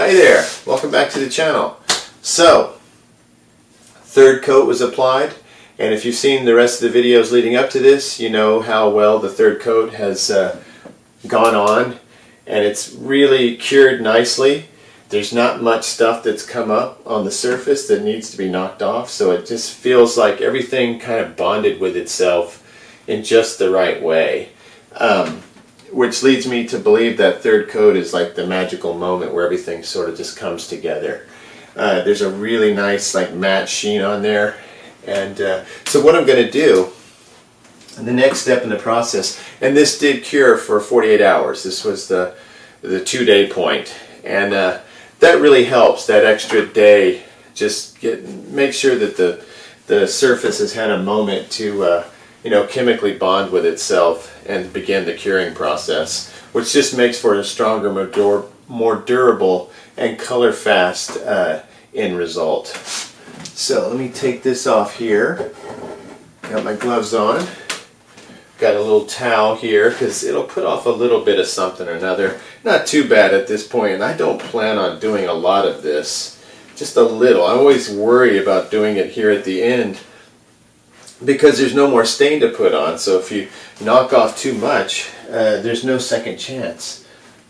Hi there, welcome back to the channel. So, third coat was applied, and if you've seen the rest of the videos leading up to this, you know how well the third coat has gone on, and it's really cured nicely. There's not much stuff that's come up on the surface that needs to be knocked off, so it just feels like everything kind of bonded with itself in just the right way. Which leads me to believe that third coat is like the magical moment where everything sort of just comes together. There's a really nice like matte sheen on there, and so what I'm going to do, the next step in the process, and this did cure for 48 hours. This was the 2-day point, and that really helps. That extra day, just make sure that the surface has had a moment to chemically bond with itself and begin the curing process, which just makes for a stronger, more durable and color fast end result. So let me take this off here. Got my gloves on. Got a little towel here because it'll put off a little bit of something or another. Not too bad at this point, and I don't plan on doing a lot of this. Just a little. I always worry about doing it here at the end because there's no more stain to put on. So if you knock off too much, there's no second chance.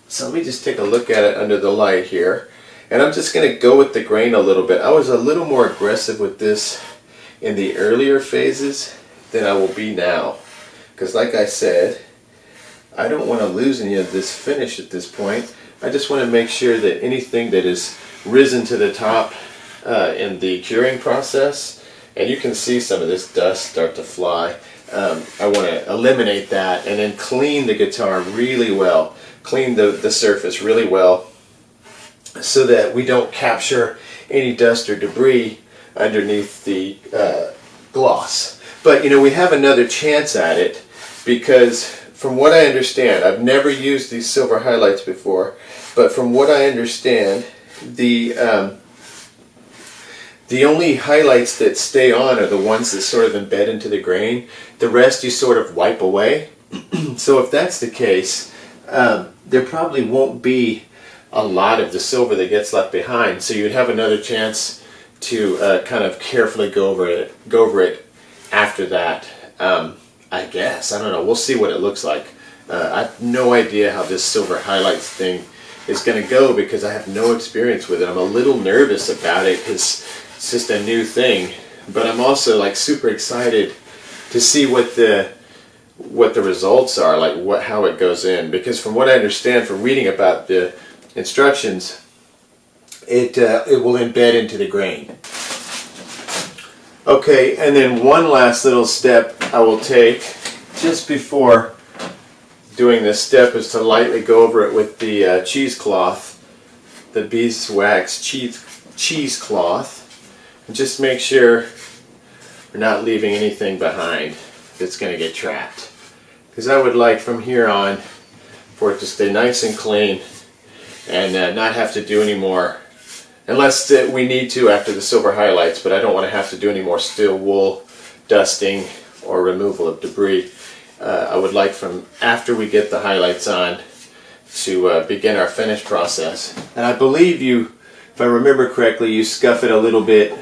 So let me just take a look at it under the light here. And I'm just going to go with the grain a little bit. I was a little more aggressive with this in the earlier phases than I will be now. Because like I said, I don't want to lose any of this finish at this point. I just want to make sure that anything that is risen to the top in the curing process, and you can see some of this dust start to fly, I want to eliminate that and then clean the guitar really well. Clean the surface really well so that we don't capture any dust or debris underneath the gloss. But we have another chance at it because from what I understand, I've never used these silver highlights before, but from what I understand, the only highlights that stay on are the ones that sort of embed into the grain. The rest you sort of wipe away. So if that's the case, there probably won't be a lot of the silver that gets left behind. So you'd have another chance to kind of carefully go over it after that. I guess. I don't know. We'll see what it looks like. I have no idea how this silver highlights thing is going to go because I have no experience with it. I'm a little nervous about it because it's just a new thing. But I'm also like super excited to see what the results are, like how it goes in. Because from what I understand from reading about the instructions, it will embed into the grain. Okay, and then one last little step I will take just before doing this step is to lightly go over it with the cheesecloth, the beeswax cheesecloth, and just make sure we're not leaving anything behind that's going to get trapped. Because I would like from here on for it to stay nice and clean and not have to do any more. Unless we need to after the silver highlights, but I don't want to have to do any more steel wool dusting or removal of debris. I would like from after we get the highlights on to begin our finish process. And I believe you, if I remember correctly, you scuff it a little bit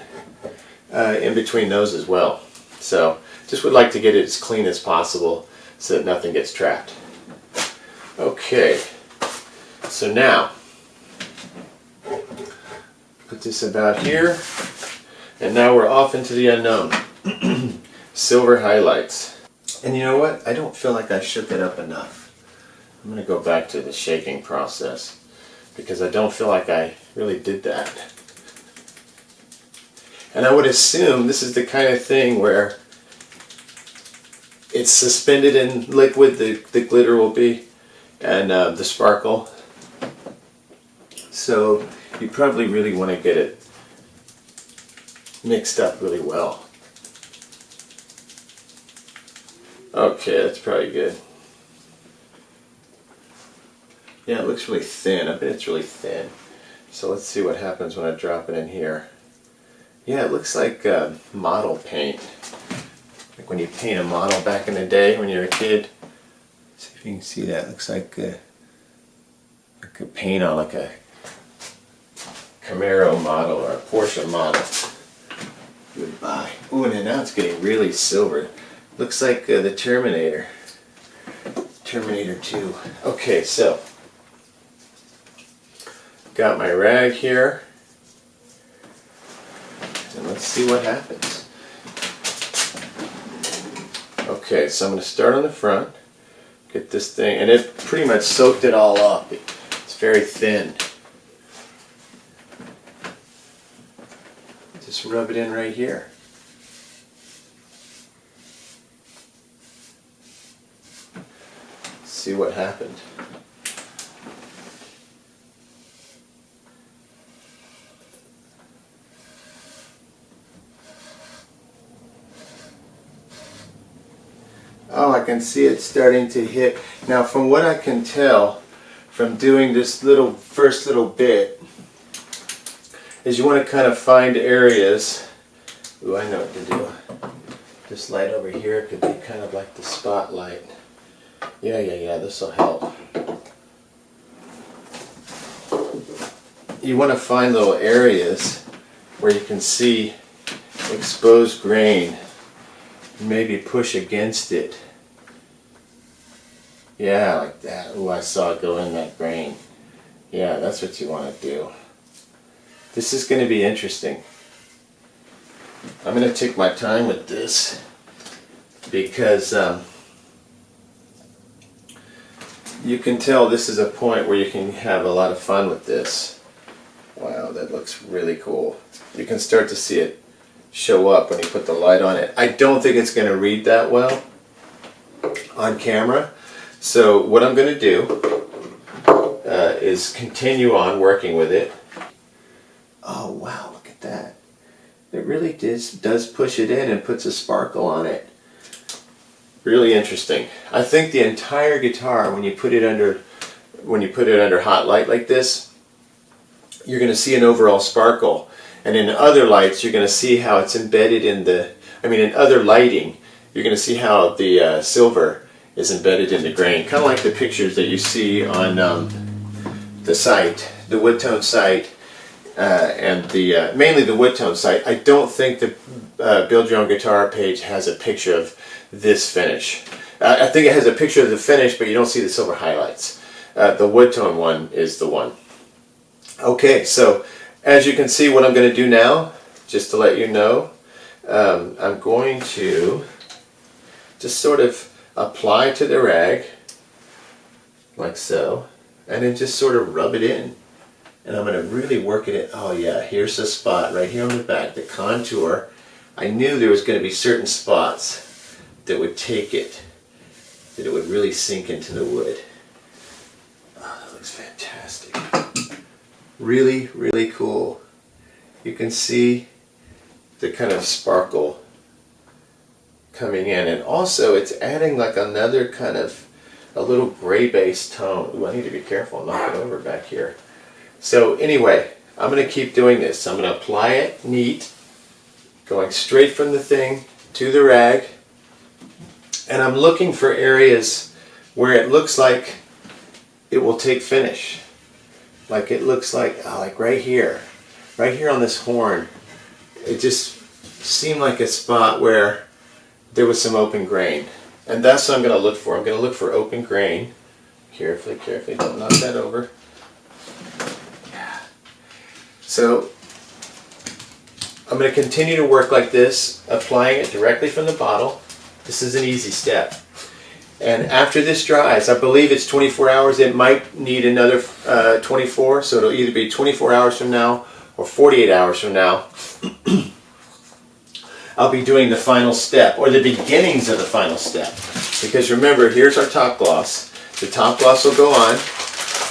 in between those as well. So just would like to get it as clean as possible so that nothing gets trapped. Okay, so now put this about here, and now we're off into the unknown. Silver highlights. And you know what? I don't feel like I shook it up enough. I'm going to go back to the shaking process because I don't feel like I really did that. And I would assume this is the kind of thing where it's suspended in liquid, the glitter will be, and the sparkle. So you probably really want to get it mixed up really well. Okay, that's probably good. Yeah, it looks really thin. I bet it's really thin. So let's see what happens when I drop it in here. Yeah, it looks like model paint. Like when you paint a model back in the day when you were a kid. See if you can see that. It looks like a paint on like a Camaro model or a Porsche model would buy. Ooh, and now it's getting really silver. Looks like the Terminator 2. Okay, so got my rag here, and let's see what happens. Okay, so I'm going to start on the front, get this thing, and it pretty much soaked it all up. It's very thin. Just rub it in right here. See what happened. Oh, I can see it starting to hit. Now, from what I can tell from doing this first little bit, is you want to kind of find areas. Ooh, I know what to do. This light over here could be kind of like the spotlight. Yeah, this will help. You want to find little areas where you can see exposed grain. Maybe push against it. Yeah, like that. Ooh, I saw it go in that grain. Yeah, that's what you want to do. This is going to be interesting. I'm going to take my time with this because you can tell this is a point where you can have a lot of fun with this. Wow, that looks really cool. You can start to see it show up when you put the light on it. I don't think it's going to read that well on camera. So what I'm going to do is continue on working with it. Oh wow, look at that. It really does push it in and puts a sparkle on it. Really interesting. I think the entire guitar, when you put it under hot light like this, you're going to see an overall sparkle. And in other lights, you're going to see how it's embedded in in other lighting, you're going to see how the silver is embedded in the grain. Kind of like the pictures that you see on the site, the Wudtone site, and mainly the Wudtone site. I don't think the Build Your Own Guitar page has a picture of this finish. I think it has a picture of the finish, but you don't see the silver highlights. The Wudtone one is the one. Okay, so as you can see, what I'm going to do now, just to let you know, I'm going to just sort of apply to the rag, like so, and then just sort of rub it in. And I'm going to really work it in. Oh yeah, here's the spot right here on the back, the contour. I knew there was going to be certain spots that would take it, that it would really sink into the wood. Oh, that looks fantastic. Really, really cool. You can see the kind of sparkle coming in, and also it's adding like another kind of a little gray based tone. Ooh, I need to be careful, I'm knocking over back here. So anyway, I'm going to keep doing this. I'm going to apply it neat, going straight from the thing to the rag, and I'm looking for areas where it looks like it will take finish. Like it looks like, like right here on this horn, it just seemed like a spot where there was some open grain. And that's what I'm going to look for. I'm going to look for open grain. Carefully, don't knock that over. Yeah. So I'm going to continue to work like this, applying it directly from the bottle. This is an easy step. And after this dries, I believe it's 24 hours. It might need another 24, so it'll either be 24 hours from now or 48 hours from now. I'll be doing the final step, or the beginnings of the final step. Because remember, here's our top gloss. The top gloss will go on.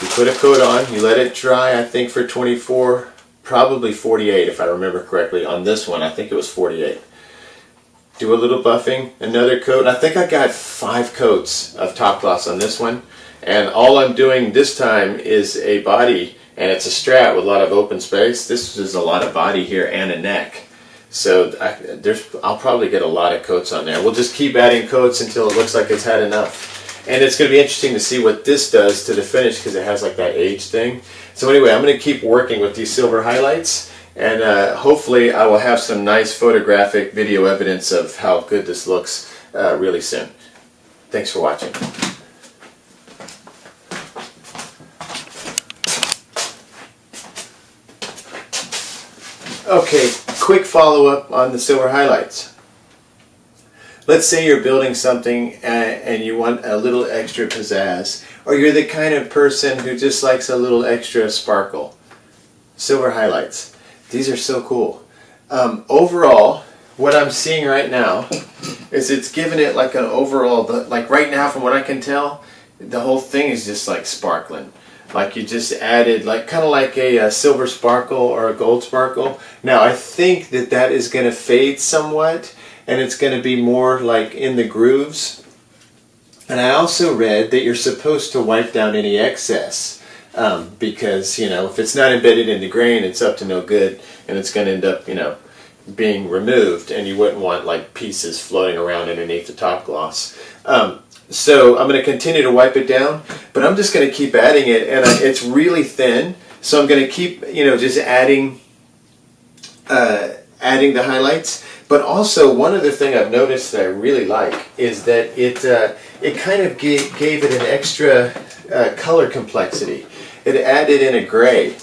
You put a coat on, you let it dry, I think for 24, probably 48 if I remember correctly. On this one, I think it was 48. Do a little buffing, another coat. I think I got 5 coats of top gloss on this one. And all I'm doing this time is a body, and it's a Strat with a lot of open space. This is a lot of body here and a neck. So I'll probably get a lot of coats on there. We'll just keep adding coats until it looks like it's had enough. And it's going to be interesting to see what this does to the finish, because it has like that age thing. So anyway, I'm going to keep working with these silver highlights, and hopefully I will have some nice photographic video evidence of how good this looks really soon. Thanks for watching. Okay, quick follow-up on the silver highlights. Let's say you're building something and you want a little extra pizzazz, or you're the kind of person who just likes a little extra sparkle. Silver highlights. These are so cool. Overall, what I'm seeing right now is it's giving it like an overall, like right now from what I can tell, the whole thing is just like sparkling. Like you just added like kind of like a silver sparkle or a gold sparkle. Now I think that that is going to fade somewhat, and it's going to be more like in the grooves. And I also read that you're supposed to wipe down any excess because, you know, if it's not embedded in the grain, it's up to no good, and it's going to end up, you know, being removed, and you wouldn't want like pieces floating around underneath the top gloss. So I'm going to continue to wipe it down, but I'm just going to keep adding it, and it's really thin, so I'm going to keep, you know, just adding the highlights. But also, one other thing I've noticed that I really like is that it kind of gave it an extra color complexity. It added in a gray,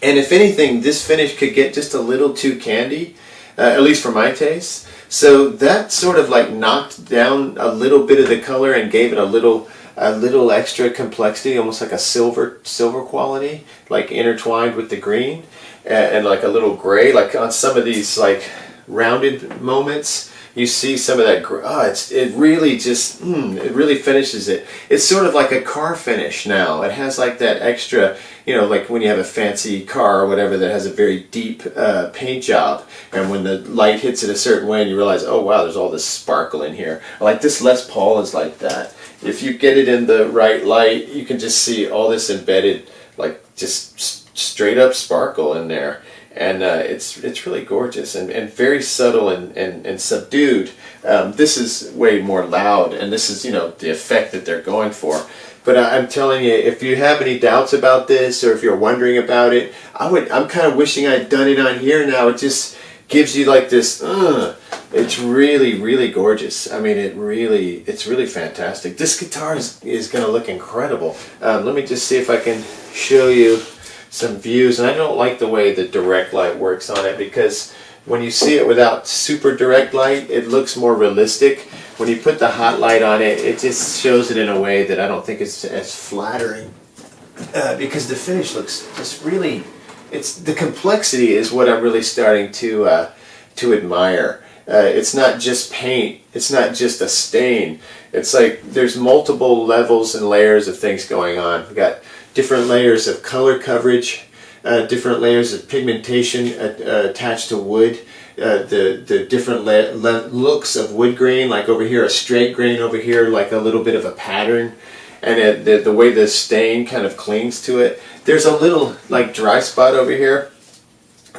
and if anything, this finish could get just a little too candy, at least for my taste. So that sort of like knocked down a little bit of the color and gave it a little extra complexity, almost like a silver quality, like intertwined with the green, and like a little gray. Like on some of these like rounded moments, you see some of that. It really just it really finishes it. It's sort of like a car finish now. It has like that extra, you know, like when you have a fancy car or whatever that has a very deep paint job, and when the light hits it a certain way and you realize, oh wow, there's all this sparkle in here. Like this Les Paul is like that. If you get it in the right light, you can just see all this embedded, like just straight up sparkle in there. And it's really gorgeous and very subtle and subdued. This is way more loud, and this is, you know, the effect that they're going for. But I'm telling you, if you have any doubts about this, or if you're wondering about it, I'm kind of wishing I'd done it on here now. It just gives you like this, it's really, really gorgeous. I mean, it's really fantastic. This guitar is going to look incredible. Let me just see if I can show you some views. And I don't like the way the direct light works on it, because when you see it without super direct light, it looks more realistic. When you put the hot light on it, it just shows it in a way that I don't think is as flattering, because the finish looks just really, the complexity is what I'm really starting to admire. It's not just paint, it's not just a stain. It's like there's multiple levels and layers of things going on. We've got different layers of color coverage, different layers of pigmentation attached to wood, the different looks of wood grain, like over here a straight grain, over here like a little bit of a pattern, and the way the stain kind of clings to it. There's a little like dry spot over here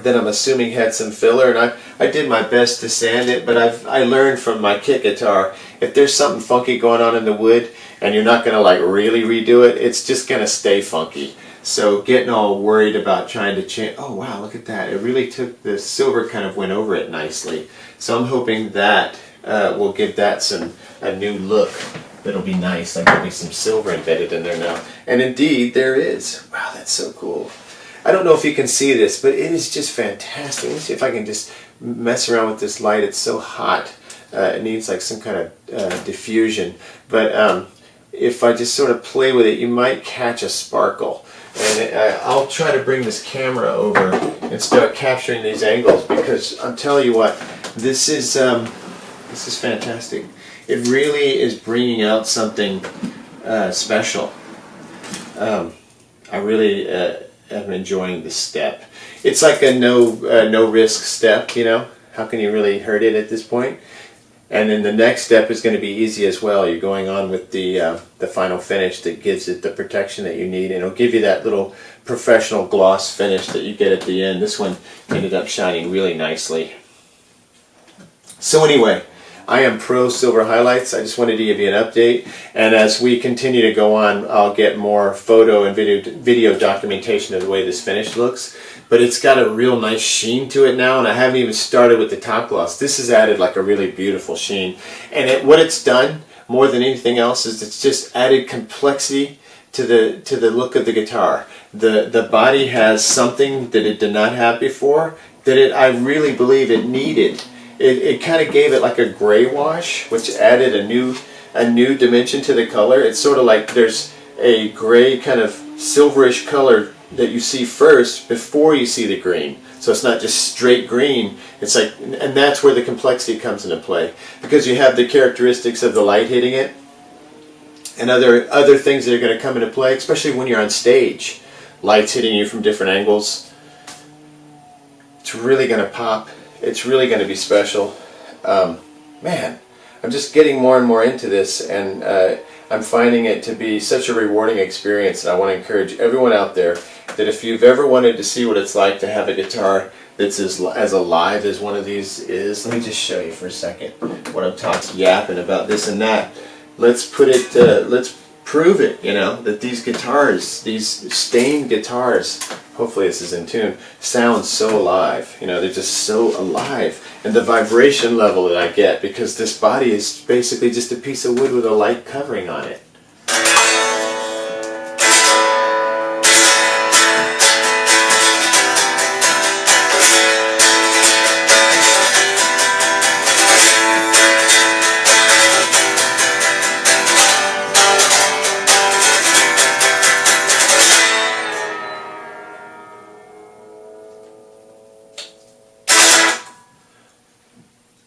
that I'm assuming had some filler, and I did my best to sand it, but I learned from my kit guitar, if there's something funky going on in the wood and you're not going to like really redo it, it's just going to stay funky. So getting all worried about trying to change, oh wow, look at that, it really took, the silver kind of went over it nicely. So I'm hoping that will give that a new look that'll be nice, like there'll be some silver embedded in there now. And indeed there is. Wow, that's so cool. I don't know if you can see this, but it is just fantastic. Let me see if I can just mess around with this light. It's so hot. It needs like some kind of diffusion. But if I just sort of play with it, you might catch a sparkle. And I'll try to bring this camera over and start capturing these angles, because I'm telling you what, this is fantastic. It really is bringing out something special. I really am enjoying the step. It's like a no risk step, you know. How can you really hurt it at this point? And then the next step is going to be easy as well. You're going on with the final finish that gives it the protection that you need, and it'll give you that little professional gloss finish that you get at the end. This one ended up shining really nicely. So anyway, I am pro silver highlights. I just wanted to give you an update, and as we continue to go on, I'll get more photo and video documentation of the way this finish looks. But it's got a real nice sheen to it now, and I haven't even started with the top gloss. This has added like a really beautiful sheen, and what it's done more than anything else is it's just added complexity to the look of the guitar. The body has something that it did not have before, that I really believe it needed. It kind of gave it like a gray wash, which added a new dimension to the color. It's sort of like there's a gray kind of silverish color that you see first before you see the green. So it's not just straight green. It's like, and that's where the complexity comes into play, because you have the characteristics of the light hitting it and other things that are going to come into play, especially when you're on stage. Lights hitting you from different angles. It's really going to pop. It's really going to be special. Man, I'm just getting more and more into this, and I'm finding it to be such a rewarding experience, and I want to encourage everyone out there that if you've ever wanted to see what it's like to have a guitar that's as alive as one of these is, let me just show you for a second what I'm talking, yapping about this and that. Let's put it, let's prove it, you know, that these guitars, these stained guitars, hopefully this is in tune, sound so alive. You know, they're just so alive. And the vibration level that I get, because this body is basically just a piece of wood with a light covering on it.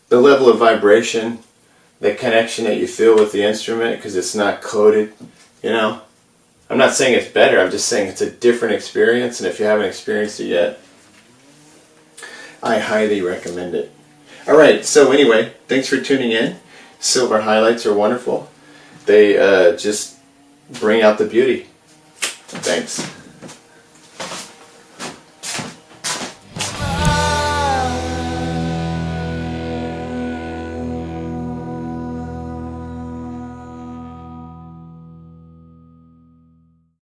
The level of vibration, the connection that you feel with the instrument, because it's not coated, you know. I'm not saying it's better, I'm just saying it's a different experience, and if you haven't experienced it yet, I highly recommend it. Alright, so anyway, thanks for tuning in. Silver highlights are wonderful. They just bring out the beauty. Thanks.